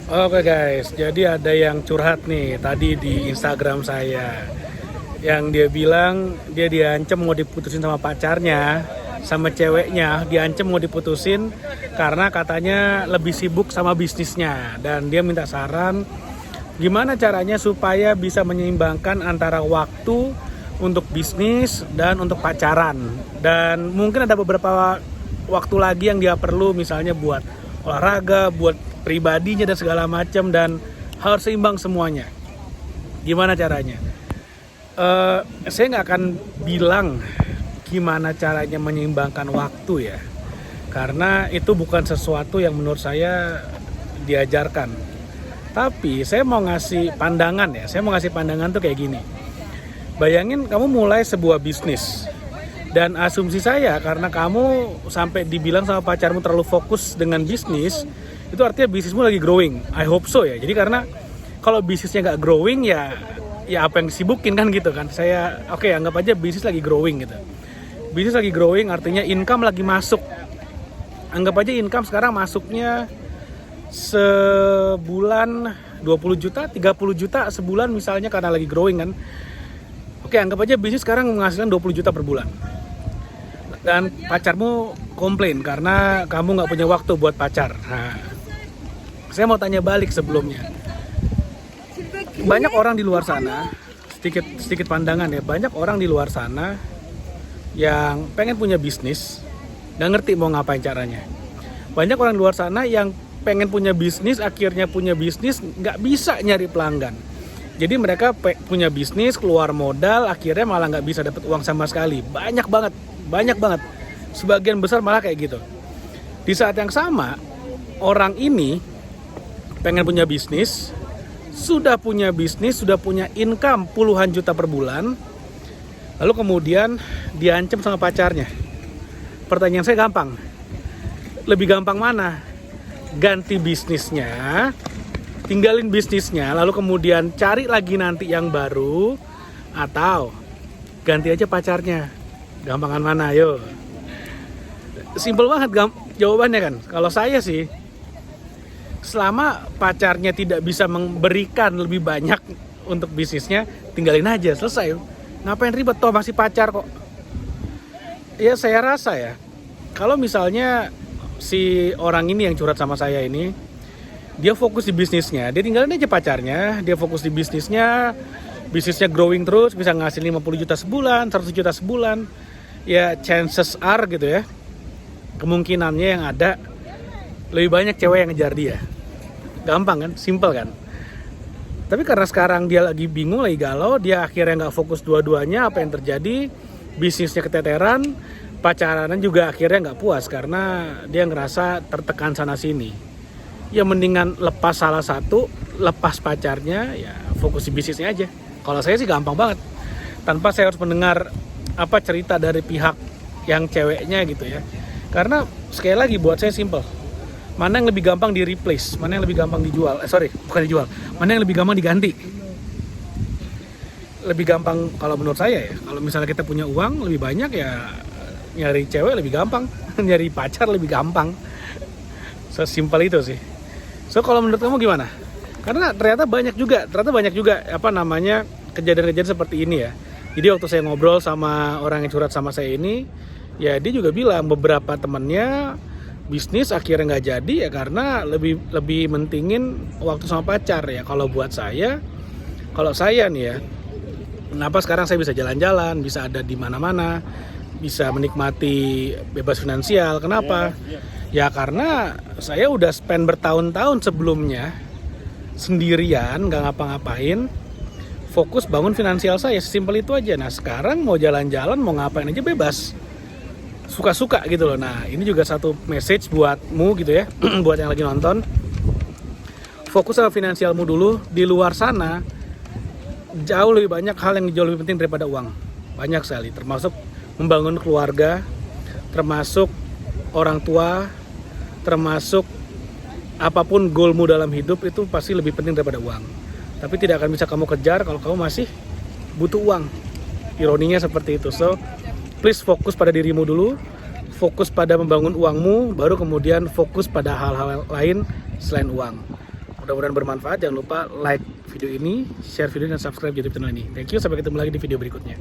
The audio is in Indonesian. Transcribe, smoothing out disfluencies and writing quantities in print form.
Oke guys, jadi ada yang curhat nih tadi di Instagram saya. Yang dia bilang dia diancam mau diputusin sama pacarnya, sama ceweknya, diancam mau diputusin karena katanya lebih sibuk sama bisnisnya. Dan dia minta saran gimana caranya supaya bisa menyeimbangkan antara waktu untuk bisnis dan untuk pacaran. Dan mungkin ada beberapa waktu lagi yang dia perlu, misalnya buat olahraga, buat pribadinya dan segala macam, dan harus seimbang semuanya. Gimana caranya? Saya nggak akan bilang gimana caranya menyeimbangkan waktu ya, karena itu bukan sesuatu yang menurut saya diajarkan. Tapi saya mau ngasih pandangan ya, saya mau ngasih pandangan tuh kayak gini. Bayangin kamu mulai sebuah bisnis, dan asumsi saya karena kamu sampai dibilang sama pacarmu terlalu fokus dengan bisnis, itu artinya bisnismu lagi growing. I hope so ya. Jadi karena kalau bisnisnya nggak growing ya apa yang disibukin kan gitu kan. Saya anggap aja bisnis lagi growing gitu. Bisnis lagi growing artinya income lagi masuk. Anggap aja income sekarang masuknya sebulan 20 juta, 30 juta sebulan misalnya karena lagi growing kan. Anggap aja bisnis sekarang menghasilkan 20 juta per bulan. Dan pacarmu komplain karena kamu nggak punya waktu buat pacar. Nah, saya mau tanya balik sebelumnya. Banyak orang di luar sana, sedikit pandangan ya, banyak orang di luar sana yang pengen punya bisnis, nggak ngerti mau ngapain caranya. Banyak orang di luar sana yang pengen punya bisnis, akhirnya punya bisnis, nggak bisa nyari pelanggan. Jadi mereka punya bisnis, keluar modal, akhirnya malah nggak bisa dapat uang sama sekali. Banyak banget. Sebagian besar malah kayak gitu. Di saat yang sama, orang ini pengen punya bisnis, sudah punya income puluhan juta per bulan, lalu kemudian diancam sama pacarnya. Pertanyaan saya gampang. Lebih gampang mana? Ganti bisnisnya, tinggalin bisnisnya, lalu kemudian cari lagi nanti yang baru, atau ganti aja pacarnya. Gampangan mana? Ayo. Simpel banget jawabannya kan. Kalau saya sih, selama pacarnya tidak bisa memberikan lebih banyak untuk bisnisnya, tinggalin aja, selesai. Ngapain ribet, toh masih pacar kok. Ya saya rasa ya, kalau misalnya si orang ini yang curhat sama saya ini, dia fokus di bisnisnya, dia tinggalin aja pacarnya, dia fokus di bisnisnya growing terus, bisa ngasih 50 juta sebulan, 100 juta sebulan, ya chances are gitu ya, kemungkinannya yang ada lebih banyak cewek yang ngejar dia. Gampang kan, simple kan. Tapi karena sekarang dia lagi bingung, lagi galau, dia akhirnya nggak fokus dua-duanya. Apa yang terjadi? Bisnisnya keteteran, pacaran juga akhirnya nggak puas karena dia ngerasa tertekan sana sini. Ya mendingan lepas salah satu, lepas pacarnya, ya fokus di bisnisnya aja. Kalau saya sih gampang banget, tanpa saya harus mendengar cerita dari pihak yang ceweknya gitu ya. Karena sekali lagi buat saya simple. Mana yang lebih gampang di replace, mana yang lebih gampang dijual, bukan dijual, mana yang lebih gampang diganti. Lebih gampang kalau menurut saya ya, kalau misalnya kita punya uang lebih banyak ya nyari cewek lebih gampang, nyari pacar lebih gampang. Sesimpel itu sih. So kalau menurut kamu gimana? Karena ternyata banyak juga kejadian-kejadian seperti ini ya. Jadi waktu saya ngobrol sama orang yang curhat sama saya ini, ya dia juga bilang beberapa temannya bisnis akhirnya nggak jadi ya karena lebih mentingin waktu sama pacar ya. Kalau saya nih ya, kenapa sekarang saya bisa jalan-jalan, bisa ada di mana-mana, bisa menikmati bebas finansial? Kenapa? Ya karena saya udah spend bertahun-tahun sebelumnya sendirian, nggak ngapa-ngapain, fokus bangun finansial saya, sesimpel itu aja. Nah sekarang mau jalan-jalan, mau ngapain aja bebas, suka-suka gitu loh. Nah ini juga satu message buatmu gitu ya, buat yang lagi nonton. Fokus sama finansialmu dulu. Di luar sana jauh lebih banyak hal yang jauh lebih penting daripada uang. Banyak sekali, termasuk membangun keluarga, termasuk orang tua, termasuk apapun goalmu dalam hidup itu pasti lebih penting daripada uang. Tapi tidak akan bisa kamu kejar kalau kamu masih butuh uang. Ironinya seperti itu. So please fokus pada dirimu dulu, fokus pada membangun uangmu, baru kemudian fokus pada hal-hal lain selain uang. Mudah-mudahan bermanfaat. Jangan lupa like video ini, share video ini, dan subscribe YouTube channel ini. Thank you, sampai ketemu lagi di video berikutnya.